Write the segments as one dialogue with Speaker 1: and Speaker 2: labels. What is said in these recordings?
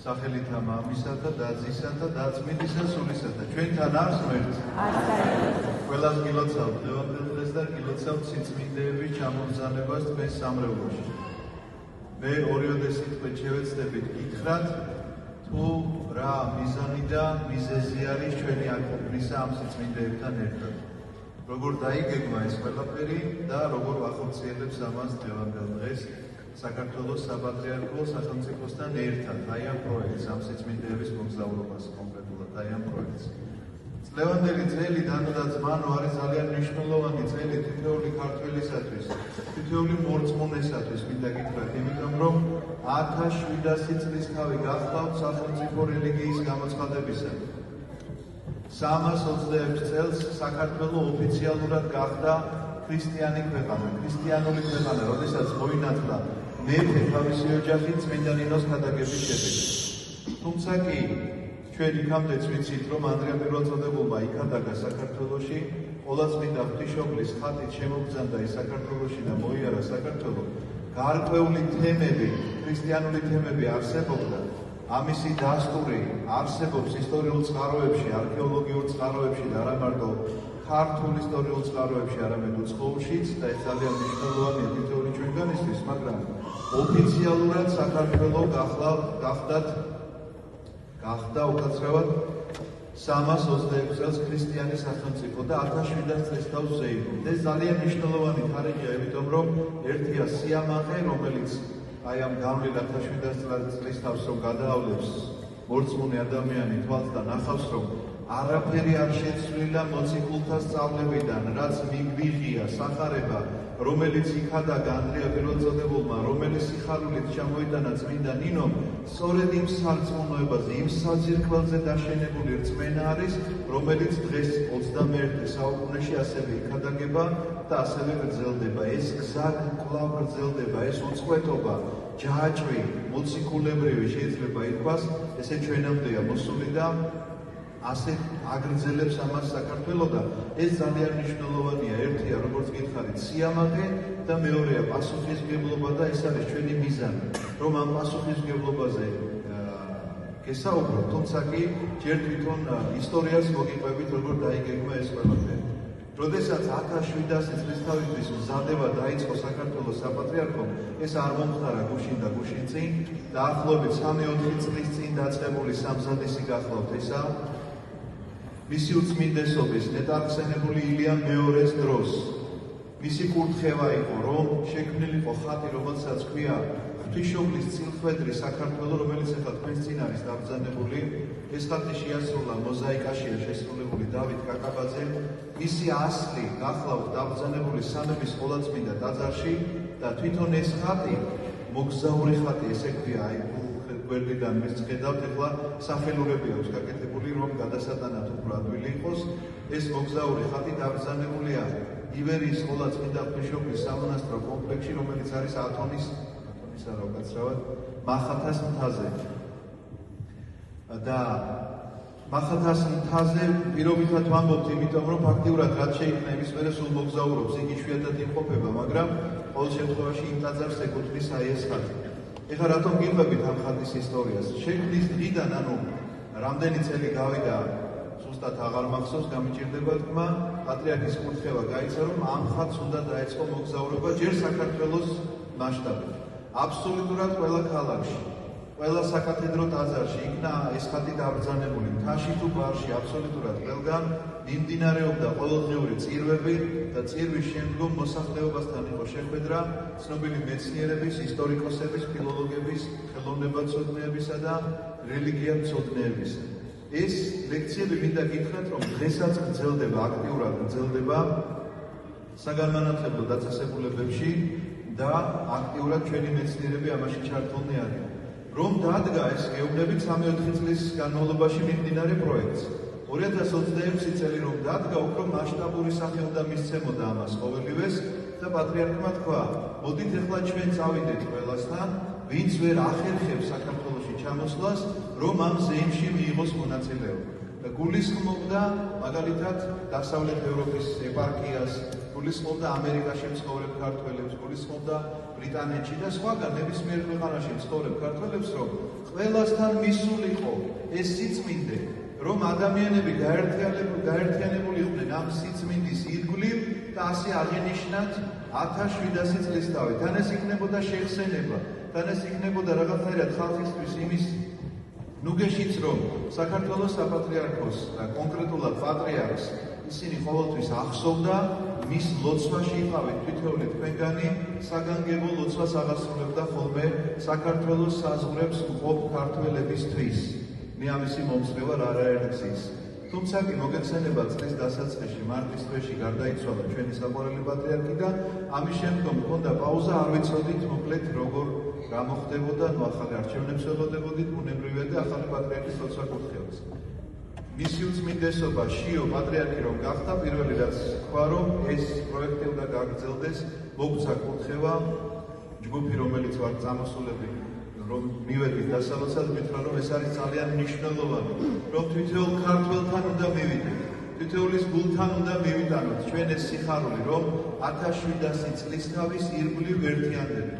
Speaker 1: სახელითა მამისათა და ძისათა და წმინდისა სულისათა. ჩვენთან არს ღმერთი. ყველას გილოცავთ დღევანდელ დღეს და გილოცავთ სიწმინდეების ჩამოგზავნებას თქვენ სამრევლოში. მე ორიოდე სიტყვით შევეცდებით გითხრათ, თუ რა მიზანი და მიზეზი არის ჩვენი აქ ყოფნისა ამ სიწმინდეებთან ერთად. როგორ დაიგეგმა ეს ყველაფერი და როგორ ახორციელებს ამას დღევანდელ დღეს საქართველოს საპატრიარქო სახელმწიფოსთან ერთად, აი ამ პროექტს, ამ სიწმინდეების მოგზაურობას კონკრეტულად, აი ამ პროექტს. წლევანდელი წელი დანო და ძმანო არის ძალიან მნიშვნელოვანი წელი თითოეული ქართველისათვის, თითოეული მორწმუნესათვის, მინდა გითხრათ, იმიტომ რომ 1700 წლის თავი გახლავთ სახელმწიფო რელიგიის გამოცხადებისა. 326 წელს საქართველო ოფიციალურად გახდა ქრისტიანი ქვეყანა, ქრისტიანული ქვეყანა, როდესაც მოინათლა მეფე თავისი ოჯახით წმინდა ნინოს ქადაგების შედეგად. თუმცა კი ჩვენ იქამდეც ვიცით, რომ ანდრია პირველწოდებულმა იქადაგა საქართველოში, ყოვლადწმინდა ღვთისმშობლის ხატით შემოგზავნდა ის საქართველოში და მოიარა საქართველო. გარკვეული თემები, ქრისტიანული თემები არსებობდა. ამისი დასტური არსებობს ისტორიულ წყაროებში, არქეოლოგიურ წყაროებში და არა მარტო ქართულ ისტორიულ წყაროებში, არამედ უცხოურშიც და ეს ძალიან მნიშვნელოვანია თითოეული ჩვენგანისთვის, მაგრამ ოფიციალურად საქართველო გახდა უკაცრავად 326 წელს ქრისტიანი სახელმწიფო და 1700 წლის თავს ზეიმო. ეს ძალიან მნიშვნელოვანი თარიღია, იმიტომ რომ ერთია სიამაყე, რომელიც აი ამ გავლილ 1700 წლის თავს რომ გადაავლებს მორწმუნე ადამიანი თვალს და ნახავს, რომ არაფერი არ შეცვლილა მოციქულთა სწავლებიდან, რაც მიგვიღია სახარება, რომელიც იქადაგა ანდრია პირველწოდებულმა, რომელიც სიხარულით ჩამოიტანა წმინდა ნინომ, სწორედ იმ სარწმუნოებაზე, იმ საძირკველზე დაშენებული რწმენა არის, რომელიც დღეს 21 საუკუნეში ასევე იქადაგება და ასევე გრძელდება. ეს გზა კვლავ გრძელდება, ეს უწყვეტობა, ჯაჭვი, მოციქულებრივი შეიძლება ითქვას, ესე ჩვენამდეა მოსული და ასე აგრძელებს ამას საქართველო და ეს ძალიან მნიშვნელოვანია. ერთია, როგორც გითხარით, სიამაყე და მეორეა პასუხისმგებლობა და ეს არის ჩვენი მიზანი, რომ ამ პასუხისმგებლობაზე გესაუბროთ, თუმცა კი ჯერ თვითონ ისტორიას მოგიყვებით, როგორ დაიგეგმა ეს ყველაფერი. როდესაც 1700 წლის თავისთვის მზადება დაიწყო საქართველოს საპატრიარქომ, ეს არ მომხდარა გუშინ და გუშინ წინ, დაახლოებით 3-4 წლის წინ დაწყებული სამზადისი გახლავთ ესა. მისი უწმინდესობის ნეტარხსენებული ილია მეორის დროს მისი კურთხევა იყო, რომ შექმნილიყო ხატი, რომელსაც ქვია ღვთისმშობლის წილხვედრი საქართველო, რომელიც ახლა თქვენს წინ არის დაბრძანებული. ეს ხატი შეასრულა მოზაიკაშია შესრულებული დავით კაკაბაძემ. მისი ასლი გახლავთ დაბრძანებული სამების ყოვლადწმინდა ტაძარში და თვითონ ეს ხატი მოგზაური ხატი, ესე ქვია, აი გვერდიდან მის ხედავთ, ახლა სახელურები აქვს გაკეთებული, რომ გადასატანად უფრო ადვილი იყოს. ეს მოგზაური ხატი დაბრძანებულია ივერიის ყოვლადწმინდა ღვთისმშობლის სამონასტრო კომპლექსში, რომელიც არის ათონის არა უკაცრავად მახათას მთაზე. და მახათას მთაზე პირობითად ვამბობთ, იმიტომ რომ ფაქტიურად რაც შეიქმნა იმის მერე სულ მოგზაურობს, იგი იშვიათად იმყოფება, მაგრამ ყოველ შემთხვევაში იმ ტაძარს ეკუთვნის აი ეს ხატი. ეხლა რატომ გიყვებით ამ ხატის ისტორიას? შექმნის დღიდან, ანუ რამდენი წელი გავიდა, ზუსტად აღარ მახსოვს, გამიჭირდება თქმა, პატრიარქის კურთხევა გაიცა, რომ ამ ხატს უნდა დაეწყო მოგზაურობა ჯერ საქართველოს მასშტაბით. აბსოლუტურად ყველა ქალაქში, ყველა საკათედრო ტაძარში იქნა ეს ხატი დაბრძანებული. მთაში თუ ბარში აბსოლუტურად ყველგან მიმდინარეობდა ყოველდღიური წირვები და წირვის შემდგომ მოსახლეობასთან იყო შეხვედრა ცნობილი მეცნიერების, ისტორიკოსების, ფილოლოგების, ხელოვნებაცოდნეებისა და რელიგიათმცოდნეებისა. ეს ლექციები მინდა გითხრათ, რომ დღესაც გრძელდება, აქტიურად გრძელდება საგანმანათლებლო დაწესებულებებში და აქტიურად ჩვენი მეცნიერები ამაში ჩართულნი არიან. რომ დადგა ეს გეუბნებით 3-4 წლის განმავლობაში მიმდინარე პროექტს. 2026 წელი რომ დადგა, უფრო მასშტაბური სახელდა მისცემოდა ამას ყოველივეს და პატრიარქმა თქვა, მოდით ახლა ჩვენ წავიდეთ ყველასთან, ვინც ვერ ახერხებს საქართველოში ჩამოსვლას, რომ ამ ზეიმში მიიღოს მონაწილეობა. და გულისხმობდა მაგალითად დასავლეთ ევროპის ეპარქიას, გულისხმობდა ამერიკაში მცხოვრებ ქართველებს, გულისხმობდა ბრიტანეთში და სხვაგან ნებისმიერ ქვეყანაში მცხოვრებ ქართველებს, რომ ყველასთან მისულიყო ეს სიწმინდე, რომ ადამიანები გაერთიანებული იყვნენ ამ სიწმინდის ირგვლივ და ასე აღენიშნათ 1700 წლის თავი. თან ეს იქნებოდა შეხსენება, თან ეს იქნებოდა რაღაცნაირად ხალხისთვის იმის ნუგეშიც, რომ საქართველოს საპატრიარქოს და კონკრეტულად პატრიარქს ისინი ყოველთვის ახსოვდა, მის ლოცვაში იყავით თითოეული თქვენგანი საგანგებო ლოცვას აღასრულებდა ხოლმე საქართველოს საზღვრებს მყოფ ქართველებისთვის. მე ამისი მომსვლე ვარ არაერთგზის. თუმცა კი მოგეხსენება წლის დასაწყისში მარტის თვეში გარდაიცვალა ჩვენი საყვარელი პატრიარქი და ამის შემდგომ მქონდა პაუზა, არ ვიცოდით მოკლედ როგორ გამოხდებოდა, ახალი არჩევნებს ველოდებოდით, ბუნებრივია და ახალი პატრიარქის ლოცვა კურთხევას. მისი უწმინდესობა შიო პატრიარქი რომ გახდა, პირველი რაც თქვა, რომ ეს პროექტი უნდა გაგრძელდეს, მოგცა კურთხევა, ჯგუფი რომელიც ვარ წამოსულები, რომ მივედით დასალოცად, მითხრა, რომ ეს არის ძალიან მნიშვნელოვანი, რომ თითოეულ ქართველთან უნდა მივიდეთ, თითოეულის გულთან უნდა მივიტანოთ ჩვენ ეს სიხარული, რომ 1700 წლის თავის ირგვლივ ერთიანდება.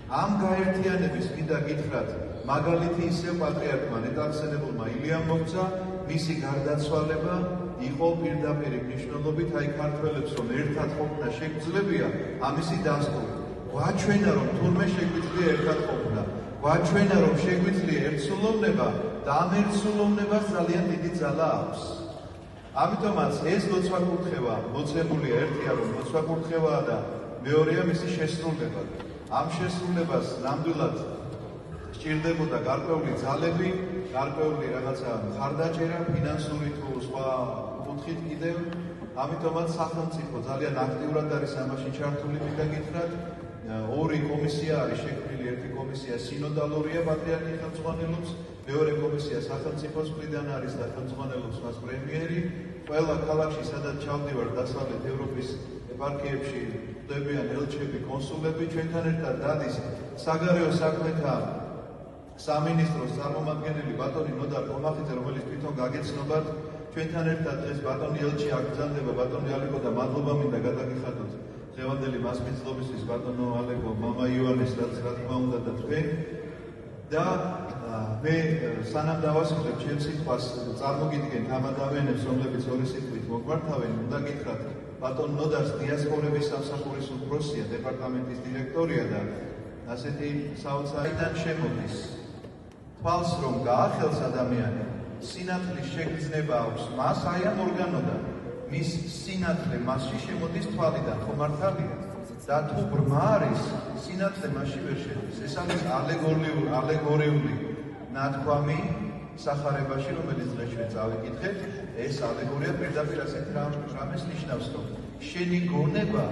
Speaker 1: ამ გაერთიანების მინდა გითხრათ, მაგალითი ისევ პატრიარქმა ნეტარხსენებულმა ილიამ მოგცა, მისი გარდაცვალება იყო პირდაპირ მნიშვნელობით აი ქართველებს რომ ერთად ყოფნა შეგვიძლია, ამისი დასტური. გვაჩვენა რომ თურმე შეგვიძლია ერთად ყოფნა, გვაჩვენა რომ შეგვიძლია ერთსულოვნება და ამ ერთსულოვნებას ძალიან დიდი ძალა აქვს. ამიტომაც ეს ლოცვა კურთხევა მოცემულია, ერთია რომ ლოცვა კურთხევაა და მეორეა მისი შესრულება. ამ შესრულებას ნამდვილად სჭირდებოდა გარკვეული ძალები, გარკვეული რაღაცა მხარდაჭერა, ფინანსური თუ სხვა კუთხით კიდევ. ამიტომაც სახელმწიფო ძალიან აქტიურად არის ამაში ჩართული, მინდა გითხრათ. ორი კომისია არის შექმნილი, ერთი კომისია სინოდალურია, პატრიარქი ხელმძღვანელობს, მეორე კომისია სახელმწიფოს მხრიდან არის და ხელმძღვანელობს მას პრემიერი. ყველა ქალაქში, სადაც ჩავდივარ დასავლეთ ევროპის ეპარქიებში, ხდებიან ელჩები, კონსულები, ჩვენთან ერთად დადის საგარეო საქმეთა სამინისტროს წარმომადგენელი ბატონი ნოდარ კომახიძე, რომელიც თვითონ გაგეცნობათ, ჩვენთან ერთად დღეს ბატონი ელჩი აგზანდება, ბატონი ალეკო და მადლობა მინდა გადაგიხადოთ დღევანდელი მასპინძლობისთვის ბატონო ალეკო, მამა ივანეს, რაც რა თქმა უნდა და თქვენ. და მე სანამ დავასრულებ ჩემს სიტყვას, წარმოგიდგენთ ამ ადამიანებს, რომლებიც ორი სიტყვით მოგვართავენ, უნდა გითხრათ, ბატონ ნოდარს დიასპორების სამსახურის უფროსია, დეპარტამენტის დირექტორია და ასეთი საოცარიდან შემოდის. თვალს რომ გაახელს ადამიანი, სინათლის შეგრძნება აქვს მას აი ამ ორგანოდან. მის სინათლე მასში შემოდის თვალიდან, ხომ მართალია? და თუ ბრმა არის, სინათლე მასში ვერ შედის. ეს არის ალეგორიული ნათქვამი სახარებაში, რომელიც დღეს ჩვენ წავიკითხეთ. ეს ალეგორია პირდაპირ ასეთ რამეს ნიშნავს, რომ შენი გონება,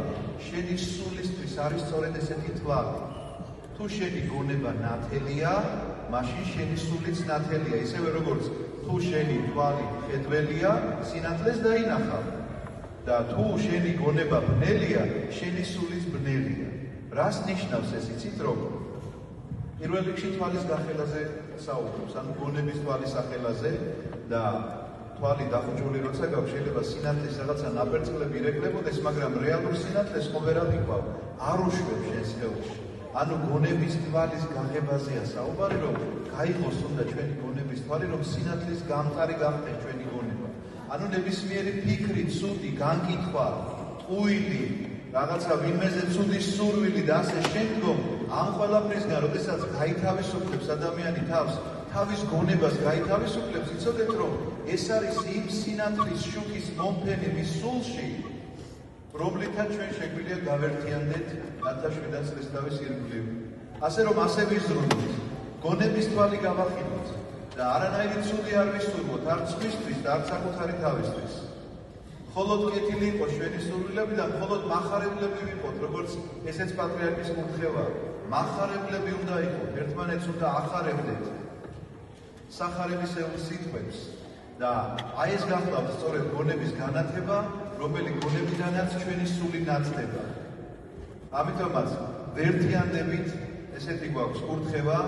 Speaker 1: შენი სულისთვის არის სწორედ ესეთი თვალი. თუ შენი გონება ნათელია, მაშინ შენი სულიც ნათელია, ისევე როგორც თუ შენი თვალი ხედველია, სინათლეს დაინახავ. და თუ შენი გონება ბნელია, შენი სულიც ბნელია. რას ნიშნავს ეს, იცით რომ? პირველ რიგში თვალის გახელაზე საუბრობს, ანუ გონების თვალის ახელაზე და თვალი დახუჭული როცა გაქვს, შეიძლება სინათლის რაღაცა ნაპერწკლები ირეკლებოდეს, მაგრამ რეალურ სინათლეს ხომ ვერად იყვავ, არ უშვებს შენ სხეულში. ანუ გონების თვალის გაღებაზეა საუბარი, რომ გაიღოს უნდა ჩვენი გონების თვალი, რომ სინათლის გამყარი გახდეს ჩვენი გონება. ანუ ნებისმიერი ფიქრი, ცუდი, განკითხვა, ტყუილი, რაღაცა ვინმეზე ცუდი სურვილი და ასე შემდგომ, ამ ყველაფრისგან, როდესაც გაითავისუფლებს ადამიანი თავს, თავის გონებას გაითავისუფლებს, იცოდეთ რომ ეს არის იმ სინათლის შუქის მომფენი მის სულში, რომლითაც ჩვენ შეგვიძლია გავერთიანდეთ 1700 წლის თავის ირგვლივ. ასე რომ ასე ვიზრუნოთ, გონების თვალი გავახინოთ და არანაირი ცუდი არ ვისურვოთ, არც სხვისთვის და არც საკუთარი თავისთვის. მხოლოდ კეთილი იყოს ჩვენი სურვილები და მხოლოდ მახარებლები ვიყოთ, როგორც ესეც პატრიარქის კურთხევა. მახარებლები უნდა იყოთ, ერთმანეთს უნდა ახარებდეთ სახარებისეულ სიტყვებს და აი ეს გახლავთ სწორედ გონების განათება, რომელი გონებიდანაც ჩვენი სული ნათდება. ამიტომაც ვერთიანდებით, ესეთი გვაქვს კურთხევა,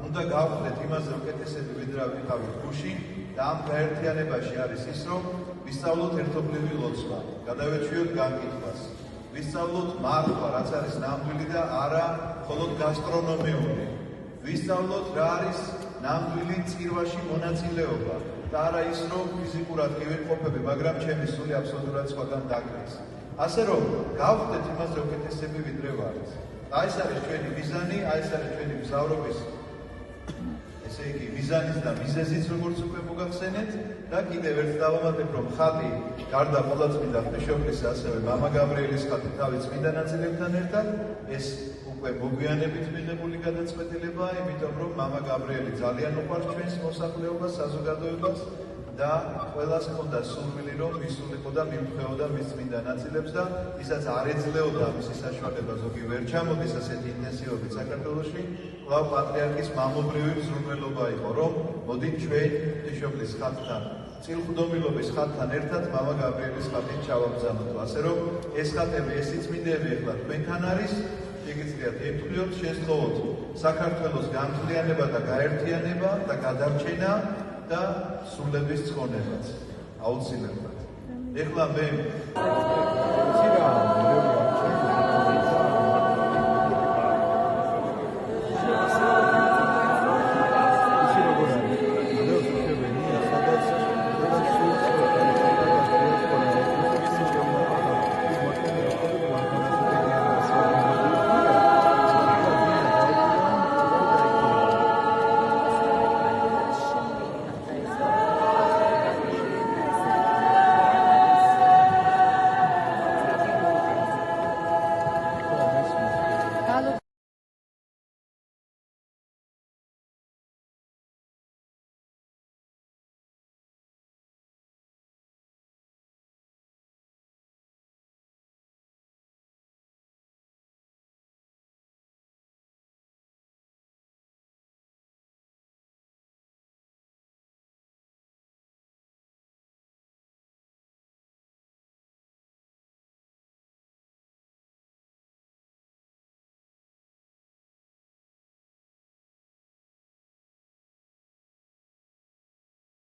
Speaker 1: უნდა გავხდეთ იმაზე, რომ კეთესები ვიდრე ვიყავით გუში და ამ გაერთიანებაში არის ის, რომ ვისწავლოთ ერთობლივი ლოცვა, გადავეჩვიოთ განკითხვას, ვისწავლოთ მარხვა, რაც არის ნამდვილი და არა მხოლოდ გასტრონომიული. ვისწავლოთ რა არის ნამდვილი წირვაში მონაწილეობა და არა ის, რომ ფიზიკურად გივიმყოფები, მაგრამ ჩემი სული აბსოლუტურად სხვაგან დაგდეს. ასე რომ გავხდეთ იმაზე უკეთესები ვიდრე ვართ. აი ეს არის ჩვენი მიზანი, აი ეს არის ჩვენი მგზავრობის ესე იგი მიზანის და მიზეზიც როგორც უკვე მოგახსენეთ და კიდევ ერთ დავამატებ რომ ხატი გარდა ყოვლადწმინდა ღვთისმშობლისა ასევე მამა გაბრიელის ხატი თავის წმინდა ნაწილებთან ერთად ეს უკვე მოგვიანებით მიღებული გადაწყვეტილებაა იმიტომ რომ მამა გაბრიელი ძალიან უყვარს ჩვენს მოსახლეობას საზოგადოებას და ყველას ჰქონდა სურვილი რომ მისულიყო და მიმხეოდა მის წმინდა ნაწილებს და ისაც არ ეძლეოდა მისი საშუალება ზოგი ვერ ჩამოდის ასეთი ინტენსივობით საქართველოში კვლავ პატრიარქის მამობრივი მსურველობა იყო რომ მოდით ჩვენ ღვთისმშობლის ხატთან წილხდომილობის ხატთან ერთად მამა გაბრიელის ხატით ჩავაბრძანოთ ასე რომ ეს ხატები ეს წმინდები ახლა თქვენთან არის შეგიძლიათ ერთგულად შესწავლოთ საქართველოს განთლიანება და გაერთიანება და გადარჩენა და სულების ცხოვრებაც აუცილებლად. ეხლა მე